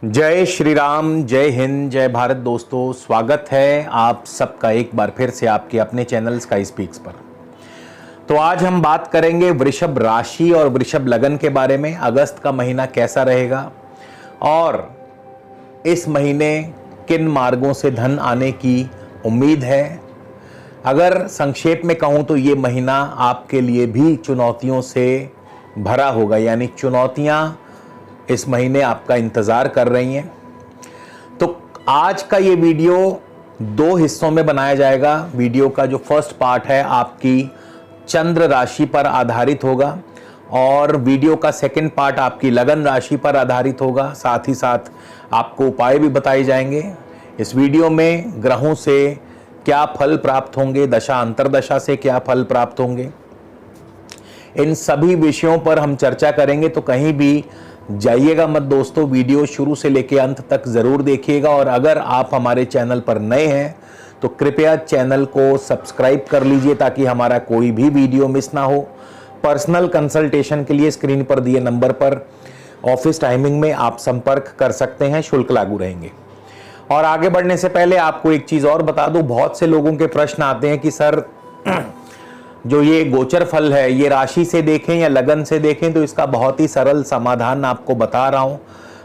जय श्री राम, जय हिंद, जय भारत। दोस्तों, स्वागत है आप सबका एक बार फिर से आपके अपने चैनल स्काई स्पीक्स पर। तो आज हम बात करेंगे वृषभ राशि और वृषभ लगन के बारे में। अगस्त का महीना कैसा रहेगा और इस महीने किन मार्गों से धन आने की उम्मीद है। अगर संक्षेप में कहूँ तो ये महीना आपके लिए भी चुनौतियों से भरा होगा, यानी चुनौतियाँ इस महीने आपका इंतज़ार कर रही हैं। तो आज का ये वीडियो दो हिस्सों में बनाया जाएगा। वीडियो का जो फर्स्ट पार्ट है आपकी चंद्र राशि पर आधारित होगा और वीडियो का सेकंड पार्ट आपकी लगन राशि पर आधारित होगा। साथ ही साथ आपको उपाय भी बताए जाएंगे। इस वीडियो में ग्रहों से क्या फल प्राप्त होंगे, दशा अंतरदशा से क्या फल प्राप्त होंगे, इन सभी विषयों पर हम चर्चा करेंगे। तो कहीं भी जाइएगा मत दोस्तों, वीडियो शुरू से लेकर अंत तक ज़रूर देखिएगा। और अगर आप हमारे चैनल पर नए हैं तो कृपया चैनल को सब्सक्राइब कर लीजिए ताकि हमारा कोई भी वीडियो मिस ना हो। पर्सनल कंसल्टेशन के लिए स्क्रीन पर दिए नंबर पर ऑफिस टाइमिंग में आप संपर्क कर सकते हैं, शुल्क लागू रहेंगे। और आगे बढ़ने से पहले आपको एक चीज़ और बता दूं, बहुत से लोगों के प्रश्न आते हैं कि सर जो ये गोचर फल है ये राशि से देखें या लगन से देखें। तो इसका बहुत ही सरल समाधान आपको बता रहा हूं।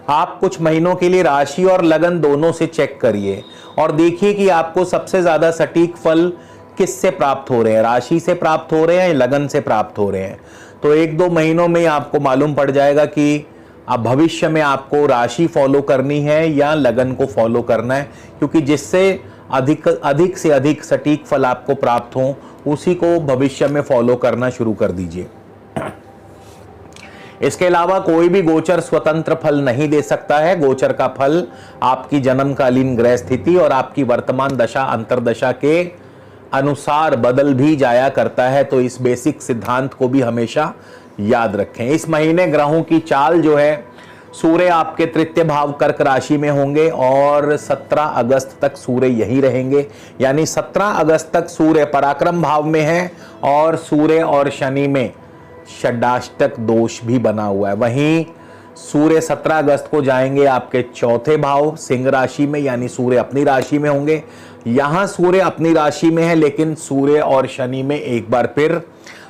आप कुछ महीनों के लिए राशि और लगन दोनों से चेक करिए और देखिए कि आपको सबसे ज्यादा सटीक फल किससे प्राप्त हो रहे हैं, राशि से प्राप्त हो रहे हैं या लगन से प्राप्त हो रहे हैं। तो एक दो महीनों में आपको मालूम पड़ जाएगा कि अब भविष्य में आपको राशि फॉलो करनी है या लगन को फॉलो करना है, क्योंकि जिससे अधिक से अधिक सटीक फल आपको प्राप्त हो उसी को भविष्य में फॉलो करना शुरू कर दीजिए। इसके अलावा कोई भी गोचर स्वतंत्र फल नहीं दे सकता है। गोचर का फल आपकी जन्मकालीन ग्रह स्थिति और आपकी वर्तमान दशा अंतरदशा के अनुसार बदल भी जाया करता है। तो इस बेसिक सिद्धांत को भी हमेशा याद रखें। इस महीने ग्रहों की चाल जो है, सूर्य आपके तृतीय भाव कर्क राशि में होंगे और 17 अगस्त तक सूर्य यही रहेंगे। यानी 17 अगस्त तक सूर्य पराक्रम भाव में है और सूर्य और शनि में षडाष्टक दोष भी बना हुआ है। वहीं सूर्य 17 अगस्त को जाएंगे आपके चौथे भाव सिंह राशि में, यानी सूर्य अपनी राशि में होंगे। यहां सूर्य अपनी राशि में है लेकिन सूर्य और शनि में एक बार फिर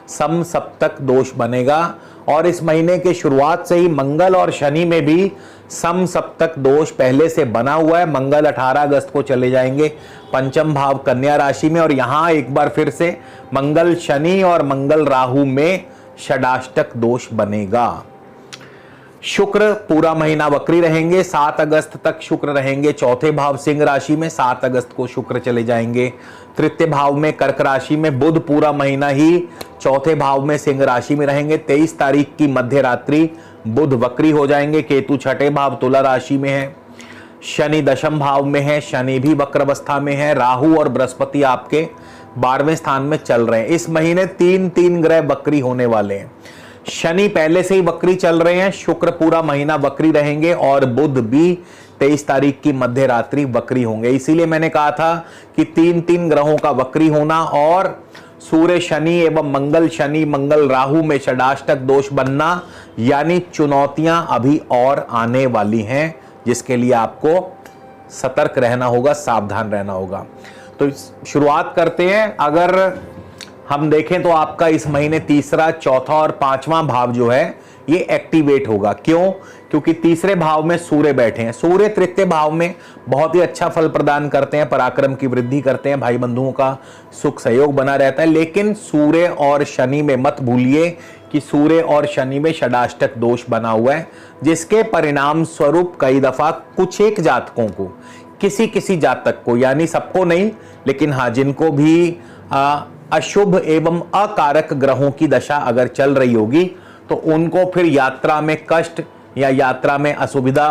समसप्तक दोष बनेगा और इस महीने के शुरुआत से ही मंगल और शनि में भी समसप्तक दोष पहले से बना हुआ है। मंगल 18 अगस्त को चले जाएंगे पंचम भाव कन्या राशि में और यहां एक बार फिर से मंगल शनि और मंगल राहु में षडाष्टक दोष बनेगा। शुक्र पूरा महीना वक्री रहेंगे। 7 अगस्त तक शुक्र रहेंगे चौथे भाव सिंह राशि में। 7 अगस्त को शुक्र चले जाएंगे तृतीय भाव में कर्क राशि में। बुध पूरा महीना ही चौथे भाव में सिंह राशि में रहेंगे। 23 तारीख की मध्य रात्रि बुध वक्री हो जाएंगे। केतु छठे भाव तुला राशि में है। शनि दशम भाव में है, शनि भी वक्र अवस्था में है। राहु और बृहस्पति आपके 12वें स्थान में चल रहे हैं। इस महीने 3 ग्रह वक्री होने वाले हैं। शनि पहले से ही वक्री चल रहे हैं, शुक्र पूरा महीना वक्री रहेंगे और बुध भी 23 तारीख की मध्य रात्रि वक्री होंगे। इसीलिए मैंने कहा था कि 3 ग्रहों का वक्री होना और सूर्य शनि एवं मंगल शनि मंगल राहु में षडाष्टक दोष बनना, यानी चुनौतियां अभी और आने वाली हैं जिसके लिए आपको सतर्क रहना होगा, सावधान रहना होगा। तो शुरुआत करते हैं। अगर हम देखें तो आपका इस महीने तीसरा, चौथा और पांचवा भाव जो है ये एक्टिवेट होगा। क्यों? क्योंकि तीसरे भाव में सूर्य बैठे हैं। सूर्य तृतीय भाव में बहुत ही अच्छा फल प्रदान करते हैं, पराक्रम की वृद्धि करते हैं, भाई बंधुओं का सुख सहयोग बना रहता है। लेकिन सूर्य और शनि में मत भूलिए कि सूर्य और शनि में षडाष्टक दोष बना हुआ है, जिसके परिणाम स्वरूप कई दफा कुछ एक जातकों को, किसी जातक को, यानी सबको नहीं लेकिन हाँ जिनको भी अशुभ एवं अकारक ग्रहों की दशा अगर चल रही होगी तो उनको फिर यात्रा में कष्ट या यात्रा में असुविधा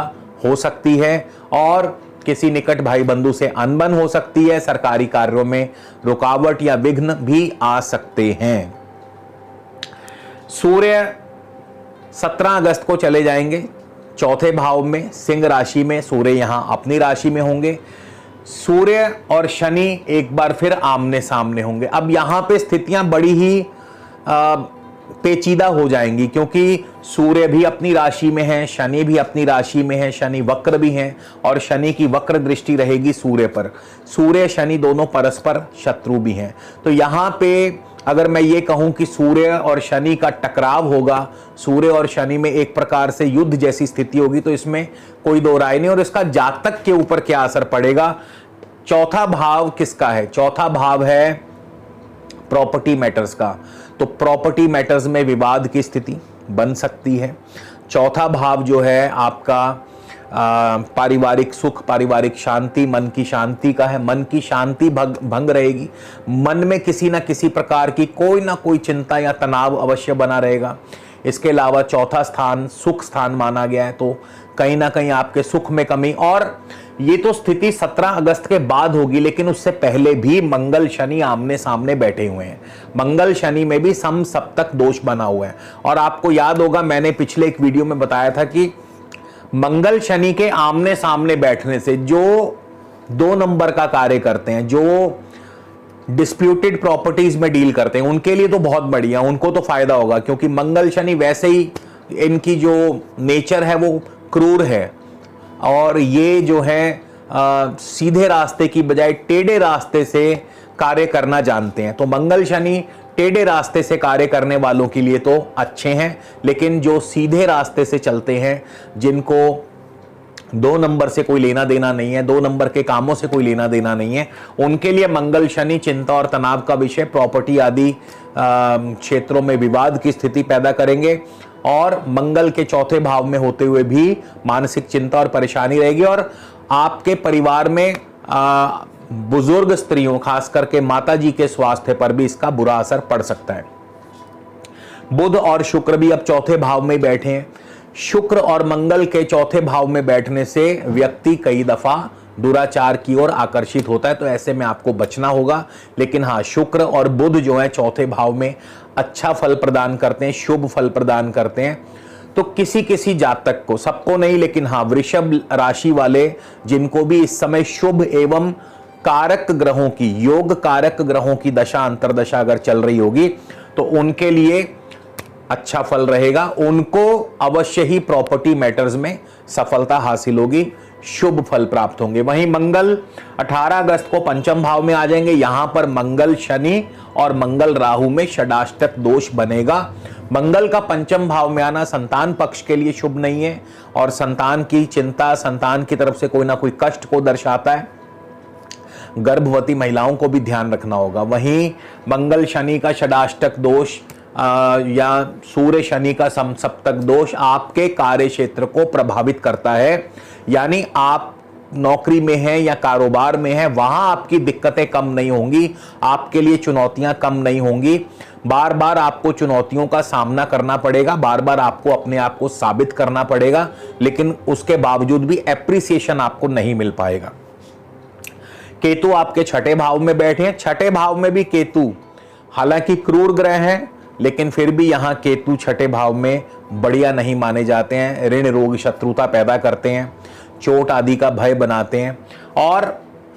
हो सकती है और किसी निकट भाई बंधु से अनबन हो सकती है। सरकारी कार्यों में रुकावट या विघ्न भी आ सकते हैं। सूर्य 17 अगस्त को चले जाएंगे चौथे भाव में सिंह राशि में। सूर्य यहां अपनी राशि में होंगे। सूर्य और शनि एक बार फिर आमने सामने होंगे। अब यहां पे स्थितियां बड़ी ही पेचीदा हो जाएंगी, क्योंकि सूर्य भी अपनी राशि में है, शनि भी अपनी राशि में है, शनि वक्र भी हैं और शनि की वक्र दृष्टि रहेगी सूर्य पर। सूर्य शनि दोनों परस्पर शत्रु भी हैं। तो यहाँ पे अगर मैं ये कहूँ कि सूर्य और शनि का टकराव होगा, सूर्य और शनि में एक प्रकार से युद्ध जैसी स्थिति होगी, तो इसमें कोई दो राय नहीं। और इसका जातक के ऊपर क्या असर पड़ेगा? चौथा भाव किसका है? चौथा भाव है प्रॉपर्टी मैटर्स का। तो प्रॉपर्टी मैटर्स में विवाद की स्थिति बन सकती है। चौथा भाव जो है आपका पारिवारिक सुख, पारिवारिक शांति, मन की शांति का है। मन की शांति भंग रहेगी। मन में किसी ना किसी प्रकार की कोई ना कोई चिंता या तनाव अवश्य बना रहेगा। इसके अलावा चौथा स्थान सुख स्थान माना गया है, तो कहीं ना कहीं आपके सुख में कमी। और ये तो स्थिति 17 अगस्त के बाद होगी, लेकिन उससे पहले भी मंगल शनि आमने सामने बैठे हुए हैं। मंगल शनि में भी सम सप्तक दोष बना हुआ है। और आपको याद होगा, मैंने पिछले एक वीडियो में बताया था कि मंगल शनि के आमने सामने बैठने से जो 2 नंबर का कार्य करते हैं, जो डिस्प्यूटेड प्रॉपर्टीज में डील करते हैं, उनके लिए तो बहुत बढ़िया, उनको तो फायदा होगा, क्योंकि मंगल शनि वैसे ही इनकी जो नेचर है वो क्रूर है और ये जो है सीधे रास्ते की बजाय टेढ़े रास्ते से कार्य करना जानते हैं। तो मंगल शनि टेढ़े रास्ते से कार्य करने वालों के लिए तो अच्छे हैं, लेकिन जो सीधे रास्ते से चलते हैं, जिनको 2 नंबर से कोई लेना देना नहीं है, 2 नंबर के कामों से कोई लेना देना नहीं है, उनके लिए मंगल शनि चिंता और तनाव का विषय, प्रॉपर्टी आदि क्षेत्रों में विवाद की स्थिति पैदा करेंगे। और मंगल के चौथे भाव में होते हुए भी मानसिक चिंता और परेशानी रहेगी। और आपके परिवार में बुजुर्ग स्त्रियों, खास करके माता जी के स्वास्थ्य पर भी इसका बुरा असर पड़ सकता है। बुध और शुक्र भी अब चौथे भाव में बैठे हैं। शुक्र और मंगल के चौथे भाव में बैठने से व्यक्ति कई दफा दुराचार की ओर आकर्षित होता है, तो ऐसे में आपको बचना होगा। लेकिन हाँ, शुक्र और बुध जो है चौथे भाव में अच्छा फल प्रदान करते हैं, शुभ फल प्रदान करते हैं। तो किसी किसी जातक को, सबको नहीं, लेकिन हाँ वृषभ राशि वाले जिनको भी इस समय शुभ एवं कारक ग्रहों की, योग कारक ग्रहों की दशा अंतरदशा अगर चल रही होगी, तो उनके लिए अच्छा फल रहेगा। उनको अवश्य ही प्रॉपर्टी मैटर्स में सफलता हासिल होगी, शुभ फल प्राप्त होंगे। वहीं मंगल 18 अगस्त को पंचम भाव में आ जाएंगे। यहां पर मंगल शनि और मंगल राहु में षडाष्टक दोष बनेगा। मंगल का पंचम भाव में आना संतान पक्ष के लिए शुभ नहीं है और संतान की चिंता, संतान की तरफ से कोई ना कोई कष्ट को दर्शाता है। गर्भवती महिलाओं को भी ध्यान रखना होगा। वहीं मंगल शनि का षडाष्टक दोष या सूर्य शनि का समसप्तक दोष आपके कार्य क्षेत्र को प्रभावित करता है। यानी आप नौकरी में हैं या कारोबार में हैं, वहां आपकी दिक्कतें कम नहीं होंगी, आपके लिए चुनौतियां कम नहीं होंगी। बार बार आपको चुनौतियों का सामना करना पड़ेगा, बार बार आपको अपने आप को साबित करना पड़ेगा, लेकिन उसके बावजूद भी एप्रिसिएशन आपको नहीं मिल पाएगा। केतु आपके छठे भाव में बैठे हैं। छठे भाव में भी केतु हालांकि क्रूर ग्रह हैं, लेकिन फिर भी यहां केतु छठे भाव में बढ़िया नहीं माने जाते हैं। ऋण रोग शत्रुता पैदा करते हैं, चोट आदि का भय बनाते हैं। और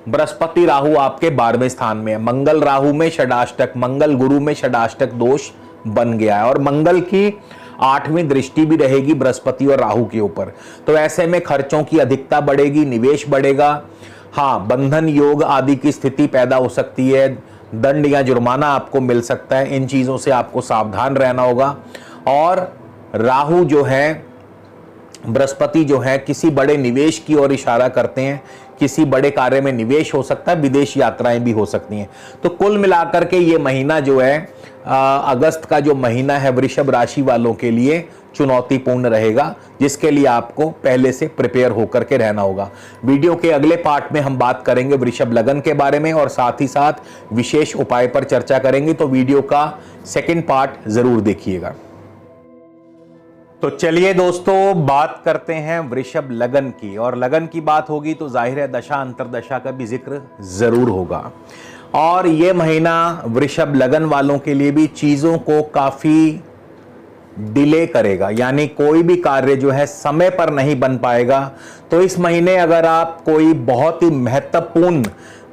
बृहस्पति राहु आपके 12वें स्थान में है। मंगल राहु में षडाष्टक, मंगल गुरु में षडाष्टक दोष बन गया है और मंगल की 8वीं दृष्टि भी रहेगी बृहस्पति और राहु के ऊपर। तो ऐसे में खर्चों की अधिकता बढ़ेगी, निवेश बढ़ेगा। हाँ, बंधन योग आदि की स्थिति पैदा हो सकती है, दंड या जुर्माना आपको मिल सकता है। इन चीजों से आपको सावधान रहना होगा। और राहु जो है, बृहस्पति जो है, किसी बड़े निवेश की ओर इशारा करते हैं, किसी बड़े कार्य में निवेश हो सकता है, विदेश यात्राएं भी हो सकती हैं। तो कुल मिलाकर के ये महीना जो है, अगस्त का जो महीना है, वृषभ राशि वालों के लिए चुनौतीपूर्ण रहेगा, जिसके लिए आपको पहले से प्रिपेयर होकर के रहना होगा। वीडियो के अगले पार्ट में हम बात करेंगे वृषभ लगन के बारे में और साथ ही साथ विशेष उपाय पर चर्चा करेंगे, तो वीडियो का सेकंड पार्ट जरूर देखिएगा। तो चलिए दोस्तों, बात करते हैं वृषभ लगन की। और लगन की बात होगी तो जाहिर है दशा अंतरदशा का भी जिक्र जरूर होगा। और ये महीना वृषभ लगन वालों के लिए भी चीजों को काफी डिले करेगा, यानी कोई भी कार्य जो है समय पर नहीं बन पाएगा। तो इस महीने अगर आप कोई बहुत ही महत्वपूर्ण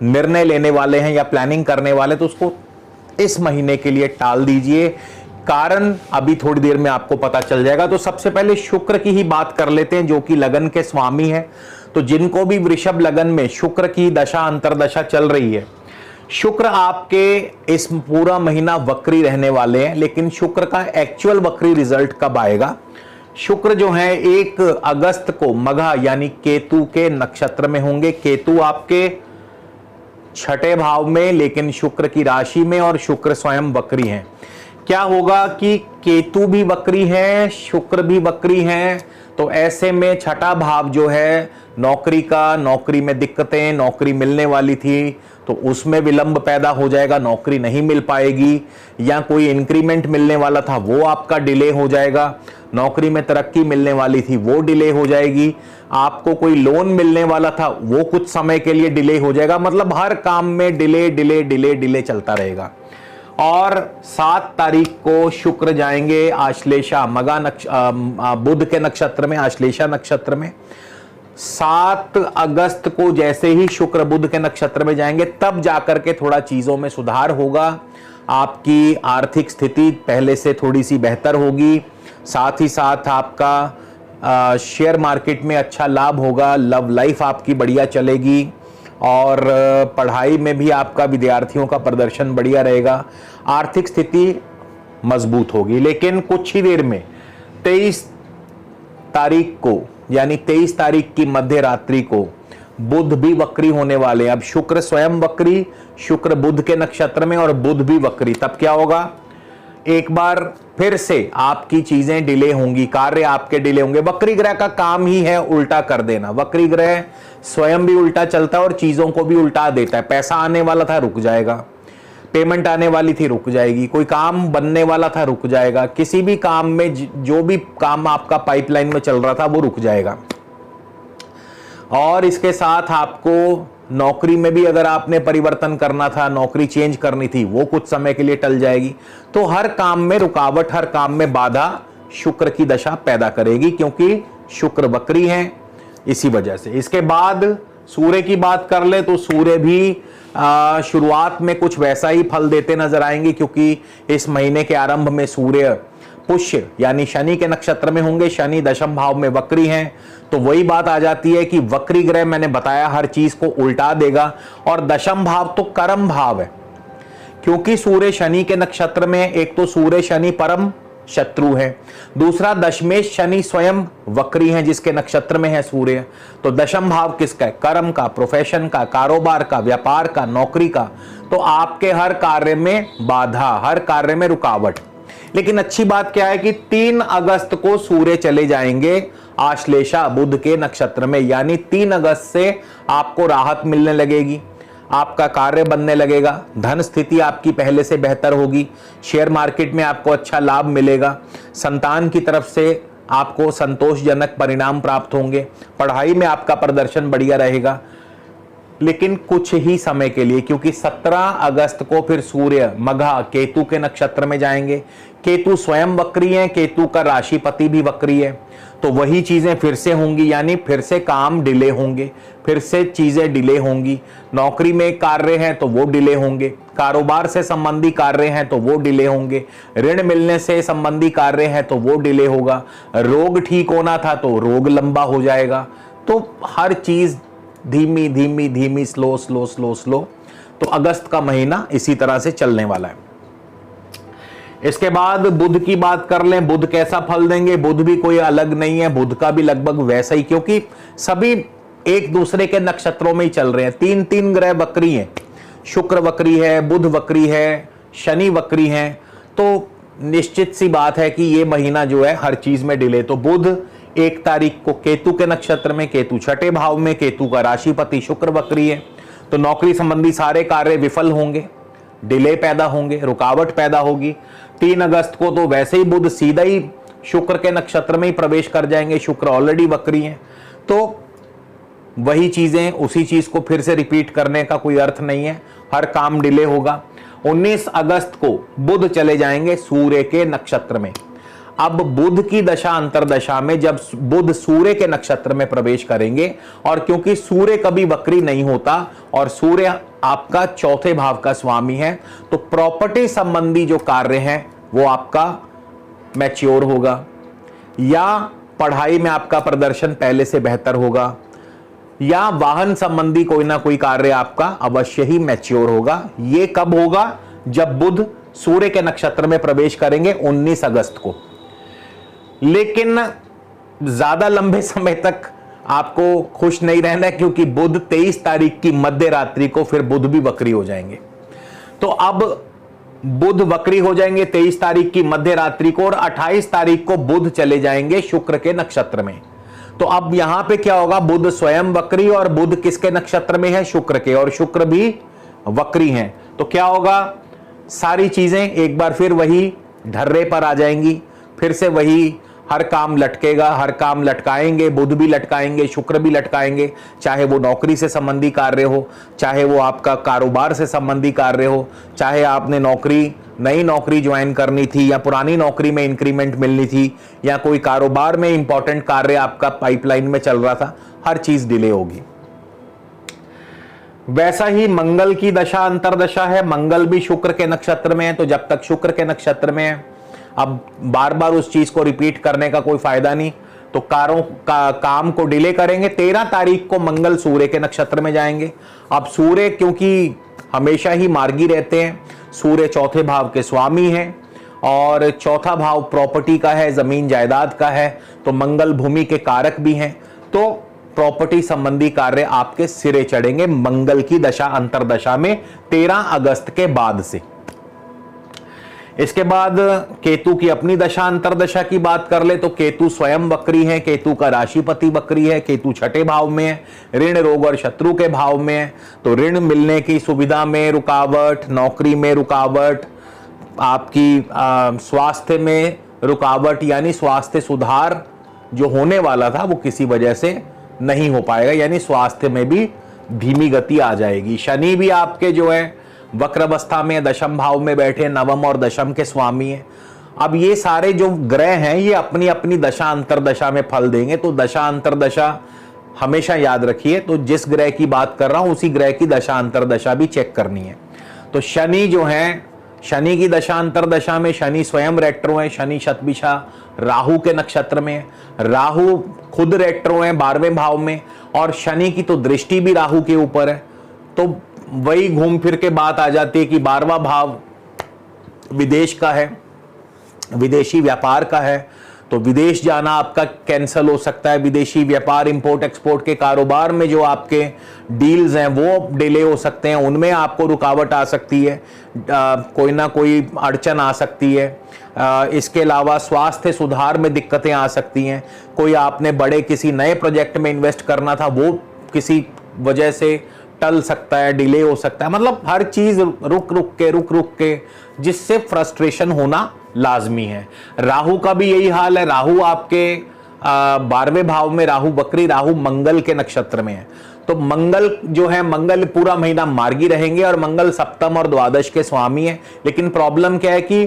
निर्णय लेने वाले हैं या प्लानिंग करने वाले, तो उसको इस महीने के लिए टाल दीजिए। कारण अभी थोड़ी देर में आपको पता चल जाएगा। तो सबसे पहले शुक्र की ही बात कर लेते हैं, जो कि लगन के स्वामी है। तो जिनको भी वृषभ लगन में शुक्र की दशा अंतरदशा चल रही है, शुक्र आपके इस पूरा महीना वक्री रहने वाले हैं। लेकिन शुक्र का एक्चुअल वक्री रिजल्ट कब आएगा? शुक्र जो है 1 अगस्त को मघा यानी केतु के नक्षत्र में होंगे। केतु आपके 6ठे भाव में, लेकिन शुक्र की राशि में, और शुक्र स्वयं वक्री हैं। क्या होगा कि केतु भी वक्री है, शुक्र भी वक्री हैं, तो ऐसे में 6ठा भाव जो है नौकरी का, नौकरी में दिक्कतें, नौकरी मिलने वाली थी तो उसमें विलंब पैदा हो जाएगा, नौकरी नहीं मिल पाएगी, या कोई इंक्रीमेंट मिलने वाला था वो आपका डिले हो जाएगा, नौकरी में तरक्की मिलने वाली थी वो डिले हो जाएगी, आपको कोई लोन मिलने वाला था वो कुछ समय के लिए डिले हो जाएगा। मतलब हर काम में डिले डिले डिले डिले चलता रहेगा। और 7 तारीख को शुक्र जाएंगे आश्लेषा मघा बुध के नक्षत्र में, आश्लेषा नक्षत्र में। 7 अगस्त को जैसे ही शुक्र बुध के नक्षत्र में जाएंगे, तब जाकर के थोड़ा चीजों में सुधार होगा, आपकी आर्थिक स्थिति पहले से थोड़ी सी बेहतर होगी। साथ ही साथ आपका शेयर मार्केट में अच्छा लाभ होगा, लव लाइफ आपकी बढ़िया चलेगी, और पढ़ाई में भी आपका विद्यार्थियों का प्रदर्शन बढ़िया रहेगा, आर्थिक स्थिति मजबूत होगी। लेकिन कुछ ही देर में 23 तारीख को यानी 23 तारीख की मध्य रात्रि को बुध भी वक्री होने वाले हैं। अब शुक्र स्वयं वक्री, शुक्र बुध के नक्षत्र में और बुध भी वक्री, तब क्या होगा? एक बार फिर से आपकी चीजें डिले होंगी, कार्य आपके डिले होंगे। वक्री ग्रह का काम ही है उल्टा कर देना। वक्री ग्रह स्वयं भी उल्टा चलता है और चीजों को भी उल्टा देता है। पैसा आने वाला था रुक जाएगा, पेमेंट आने वाली थी रुक जाएगी, कोई काम बनने वाला था रुक जाएगा, किसी भी काम में जो भी काम आपका पाइपलाइन में चल रहा था वो रुक जाएगा। और इसके साथ आपको नौकरी में भी अगर आपने परिवर्तन करना था, नौकरी चेंज करनी थी, वो कुछ समय के लिए टल जाएगी। तो हर काम में रुकावट, हर काम में बाधा शुक्र की दशा पैदा करेगी, क्योंकि शुक्र वक्री है इसी वजह से। इसके बाद सूर्य की बात कर ले तो सूर्य भी शुरुआत में कुछ वैसा ही फल देते नजर आएंगे, क्योंकि इस महीने के आरंभ में सूर्य पुष्य यानी शनि के नक्षत्र में होंगे। शनि दशम भाव में वक्री हैं, तो वही बात आ जाती है कि वक्री ग्रह मैंने बताया हर चीज को उल्टा देगा। और दशम भाव तो कर्म भाव है, क्योंकि सूर्य शनि के नक्षत्र में, एक तो सूर्य शनि परम शत्रु है, दूसरा दशमेश शनि स्वयं वक्री हैं जिसके नक्षत्र में है सूर्य। तो दशम भाव किसका है? कर्म का, प्रोफेशन का, कारोबार का, व्यापार का, नौकरी का। तो आपके हर कार्य में बाधा, हर कार्य में रुकावट। लेकिन अच्छी बात क्या है कि 3 अगस्त को सूर्य चले जाएंगे आश्लेषा बुध के नक्षत्र में, यानी 3 अगस्त से आपको राहत मिलने लगेगी, आपका कार्य बनने लगेगा, धन स्थिति आपकी पहले से बेहतर होगी, शेयर मार्केट में आपको अच्छा लाभ मिलेगा, संतान की तरफ से आपको संतोषजनक परिणाम प्राप्त होंगे, पढ़ाई में आपका प्रदर्शन बढ़िया रहेगा। लेकिन कुछ ही समय के लिए, क्योंकि 17 अगस्त को फिर सूर्य मघा केतु के नक्षत्र में जाएंगे। केतु स्वयं वक्री हैं, केतु का राशिपति भी वक्री है, तो वही चीजें फिर से होंगी, यानी फिर से काम डिले होंगे, फिर से चीजें डिले होंगी। नौकरी में कार्य हैं तो वो डिले होंगे, कारोबार से संबंधी कार्य हैं तो वो डिले होंगे, ऋण मिलने से संबंधी कार्य हैं तो वो डिले होगा, रोग ठीक होना था तो रोग लंबा हो जाएगा। तो हर चीज धीमी धीमी धीमी, स्लो स्लो स्लो स्लो। तो अगस्त का महीना इसी तरह से चलने वाला है। इसके बाद बुध की बात कर लें, बुध कैसा फल देंगे? बुध भी कोई अलग नहीं है, बुध का भी लगभग वैसा ही, क्योंकि सभी एक दूसरे के नक्षत्रों में ही चल रहे हैं। 3 ग्रह वक्री हैं, शुक्र वक्री है, बुध वक्री है, शनि वक्री है। तो निश्चित सी बात है कि ये महीना जो है हर चीज में डिले। तो बुध 1 तारीख को केतु के नक्षत्र में, केतु 6ठे भाव में, केतु का राशिपति शुक्र वक्री है, तो नौकरी संबंधी सारे कार्य विफल होंगे, डिले पैदा होंगे, रुकावट पैदा होगी। 3 अगस्त को तो वैसे ही बुध सीधा ही शुक्र के नक्षत्र में ही प्रवेश कर जाएंगे, शुक्र ऑलरेडी वक्री हैं, तो वही चीजें, उसी चीज को फिर से रिपीट करने का कोई अर्थ नहीं है, हर काम डिले होगा। 19 अगस्त को बुध चले जाएंगे सूर्य के नक्षत्र में। अब बुध की दशा अंतरदशा में जब बुध सूर्य के नक्षत्र में प्रवेश करेंगे, और क्योंकि सूर्य कभी वक्री नहीं होता और सूर्य आपका 4थे भाव का स्वामी है, तो प्रॉपर्टी संबंधी जो कार्य हैं वो आपका मैच्योर होगा, या पढ़ाई में आपका प्रदर्शन पहले से बेहतर होगा, या वाहन संबंधी कोई ना कोई कार्य आपका अवश्य ही मैच्योर होगा। ये कब होगा? जब बुध सूर्य के नक्षत्र में प्रवेश करेंगे 19 अगस्त को। लेकिन ज्यादा लंबे समय तक आपको खुश नहीं रहना है, क्योंकि बुध 23 तारीख की मध्य रात्रि को फिर बुध भी वक्री हो जाएंगे। तो अब बुध वक्री हो जाएंगे 23 तारीख की मध्य रात्रि को, और 28 तारीख को बुध चले जाएंगे शुक्र के नक्षत्र में। तो अब यहां पे क्या होगा? बुध स्वयं वक्री, और बुध किसके नक्षत्र में है? शुक्र के, और शुक्र भी वक्री हैं। तो क्या होगा? सारी चीजें एक बार फिर वही ढर्रे पर आ जाएंगी, फिर से वही हर काम लटकेगा, हर काम लटकाएंगे, बुध भी लटकाएंगे, शुक्र भी लटकाएंगे, चाहे वो नौकरी से संबंधी कार्य हो, चाहे वो आपका कारोबार से संबंधी कार्य हो, चाहे आपने नई नौकरी ज्वाइन करनी थी, या पुरानी नौकरी में इंक्रीमेंट मिलनी थी, या कोई कारोबार में इंपॉर्टेंट कार्य आपका पाइपलाइन में चल रहा था, हर चीज डिले होगी। वैसा ही मंगल की दशा अंतरदशा है। मंगल भी शुक्र के नक्षत्र में है, तो जब तक शुक्र के नक्षत्र में है, अब बार बार उस चीज को रिपीट करने का कोई फायदा नहीं, तो काम को डिले करेंगे। 13 तारीख को मंगल सूर्य के नक्षत्र में जाएंगे। अब सूर्य क्योंकि हमेशा ही मार्गी रहते हैं, सूर्य चौथे भाव के स्वामी हैं, और चौथा भाव प्रॉपर्टी का है, जमीन जायदाद का है, तो मंगल भूमि के कारक भी हैं। तो प्रॉपर्टी संबंधी कार्य आपके सिरे चढ़ेंगे मंगल की दशा अंतरदशा में 13 अगस्त के बाद से। इसके बाद केतु की अपनी दशा अंतरदशा की बात कर ले तो केतु स्वयं वक्री है, केतु का राशिपति वक्री है, केतु छठे भाव में है, ऋण रोग और शत्रु के भाव में है। तो ऋण मिलने की सुविधा में रुकावट, नौकरी में रुकावट, आपकी स्वास्थ्य में रुकावट, यानी स्वास्थ्य सुधार जो होने वाला था वो किसी वजह से नहीं हो पाएगा, यानी स्वास्थ्य में भी धीमी गति आ जाएगी। शनि भी आपके जो है वक्र अवस्था में दशम भाव में बैठे, नवम और दशम के स्वामी हैं। अब ये सारे जो ग्रह हैं ये अपनी अपनी दशा अंतरदशा में फल देंगे। तो दशा अंतरदशा हमेशा याद रखिए, तो जिस ग्रह की बात कर रहा हूं उसी ग्रह की दशा अंतरदशा भी चेक करनी है। तो शनि जो है, शनि की दशा अंतरदशा में शनि स्वयं रेट्रो है, शनि शतभिषा राहु के नक्षत्र में है, राहु खुद रेट्रो है 12वें भाव में, और शनि की तो दृष्टि भी राहु के ऊपर है। तो वही घूम फिर के बात आ जाती है कि 12वां भाव विदेश का है, विदेशी व्यापार का है, तो विदेश जाना आपका कैंसिल हो सकता है। विदेशी व्यापार, इंपोर्ट एक्सपोर्ट के कारोबार में जो आपके डील्स हैं वो डिले हो सकते हैं, उनमें आपको रुकावट आ सकती है, कोई ना कोई अड़चन आ सकती है। इसके अलावा स्वास्थ्य सुधार में दिक्कतें आ सकती हैं। कोई आपने बड़े किसी नए प्रोजेक्ट में इन्वेस्ट करना था, वो किसी वजह से टल सकता है, डिले हो सकता है। मतलब हर चीज रुक रुक के जिससे फ्रस्ट्रेशन होना लाजमी है। राहु का भी यही हाल है। राहु आपके 12वें भाव में, राहु वक्री, राहु मंगल के नक्षत्र में है। तो मंगल जो है, मंगल पूरा महीना मार्गी रहेंगे, और मंगल सप्तम और द्वादश के स्वामी है। लेकिन प्रॉब्लम क्या है कि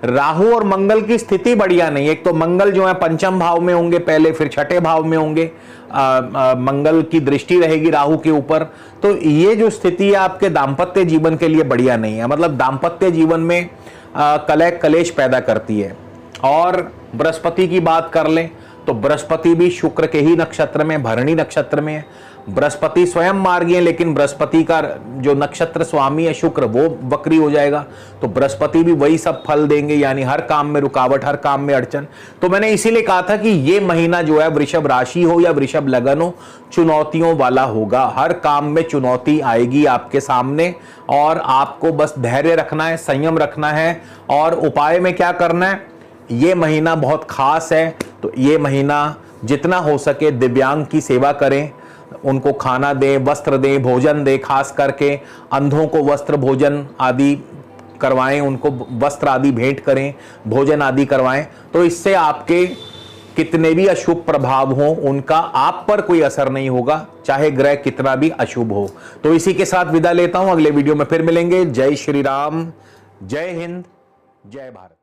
राहु और मंगल की स्थिति बढ़िया नहीं है। एक तो मंगल जो है पंचम भाव में होंगे पहले, फिर छठे भाव में होंगे, मंगल की दृष्टि रहेगी राहु के ऊपर। तो ये जो स्थिति है आपके दाम्पत्य जीवन के लिए बढ़िया नहीं है। मतलब दाम्पत्य जीवन में कलह कलेश पैदा करती है। और बृहस्पति की बात कर लें तो बृहस्पति भी शुक्र के ही नक्षत्र में, भरणी नक्षत्र में है। बृहस्पति स्वयं मार्गी है, लेकिन बृहस्पति का जो नक्षत्र स्वामी है शुक्र, वो वक्री हो जाएगा। तो बृहस्पति भी वही सब फल देंगे, यानी हर काम में रुकावट, हर काम में अड़चन। तो मैंने इसीलिए कहा था कि ये महीना जो है, वृषभ राशि हो या वृषभ लगन हो, चुनौतियों वाला होगा। हर काम में चुनौती आएगी आपके सामने, और आपको बस धैर्य रखना है, संयम रखना है। और उपाय में क्या करना है, ये महीना बहुत खास है। तो ये महीना जितना हो सके दिव्यांग की सेवा करें, उनको खाना दें, वस्त्र दें, भोजन दें। खास करके अंधों को वस्त्र भोजन आदि करवाएं, उनको वस्त्र आदि भेंट करें, भोजन आदि करवाएं। तो इससे आपके कितने भी अशुभ प्रभाव हों उनका आप पर कोई असर नहीं होगा, चाहे ग्रह कितना भी अशुभ हो। तो इसी के साथ विदा लेता हूं, अगले वीडियो में फिर मिलेंगे। जय श्री राम, जय हिंद, जय भारत।